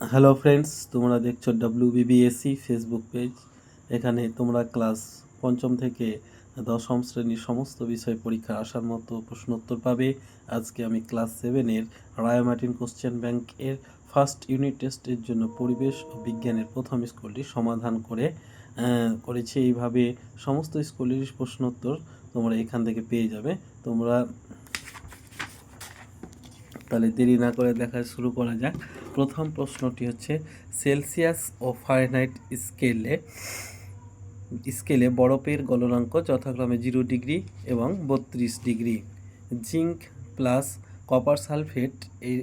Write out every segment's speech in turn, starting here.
Hello friends, তোমরা দেখছো WBBSC Facebook page. এখানে তোমরা ক্লাস পঞ্চম থেকে দশম শ্রেণীর সমস্ত বিষয় পরীক্ষা আসার মতো প্রশ্নোত্তর পাবে। আজকে আমি ক্লাস 7-এর রায় মার্টিন কোশ্চেন ব্যাংকের ফার্স্ট ইউনিট টেস্টের জন্য পরিবেশ ও বিজ্ঞানের প্রথম স্কুলটি সমাধান করেছি। এইভাবে সমস্ত স্কুলের প্রশ্নোত্তর তোমরা এখান থেকে পেয়ে যাবে। তোমরা তাহলে দেরি না করে দেখা শুরু করা যাক। প্রথম প্রশ্নটি হচ্ছে, সেলসিয়াস ও ফারেনহাইট স্কেলে বরফের গলনাঙ্ক যথাক্রমে 0 ডিগ্রি এবং 32 degree. Zinc plus copper sulphate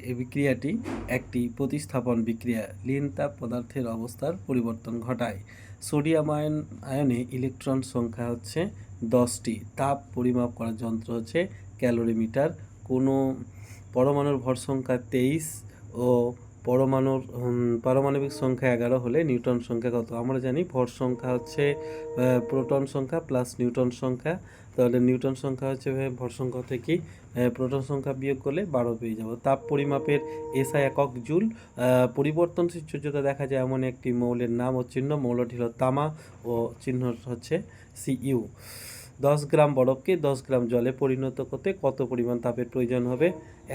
এই বিক্রিয়াটি একটি প্রতিস্থাপন বিক্রিয়া। লীন তাপ পদার্থের অবস্থার পরিবর্তন ঘটায়। সোডিয়াম আয়নে ইলেকট্রন সংখ্যা হচ্ছে 10টি। তাপ পরিমাপ করার যন্ত্র হচ্ছে ক্যালোরিমিটার। কোনো পরমাণুর ভর সংখ্যা 23 ও পারমাণবিক সংখ্যা 11 হলে নিউটন সংখ্যা কত? আমরা জানি ভর সংখ্যা হচ্ছে প্রোটন সংখ্যা প্লাস নিউটন সংখ্যা। তাহলে নিউটন সংখ্যা হচ্ছে ভর সংখ্যা থেকে প্রোটন সংখ্যা বিয়োগ করলে 12 পেয়ে যাব। তাপ পরিমাপের এসআই একক জুল। পরিবর্তনশীল সূর্যতা দেখা যায় এমন একটি মৌলের নাম ও চিহ্ন। মৌলটি হল তামা ও চিহ্ন হচ্ছে Cu। 10 গ্রাম বরফকে 10 গ্রাম জলে পরিণত করতে কত পরিমাণ তাপের প্রয়োজন হবে?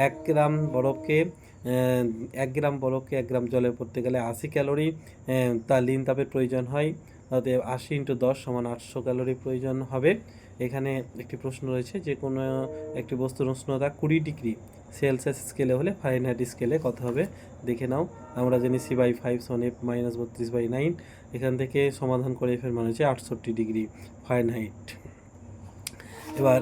1 গ্রাম বরফকে 1 গ্রাম জলে পড়তে গেলে 80 ক্যালোরি তার লীন তাপের প্রয়োজন হয়। অতএব 80 × 10 = 800 ক্যালোরি প্রয়োজন হবে। এখানে একটি প্রশ্ন রয়েছে, যে কোনো একটি বস্তুর উষ্ণতা 20 ডিগ্রি সেলসিয়াস স্কেলে হলে ফারেনহাইট স্কেলে কত হবে দেখে নাও। আমরা জানি C/5 = F - 32/9। এখান থেকে সমাধান করে F এর মান হচ্ছে 68 ডিগ্রি ফারেনহাইট। এবার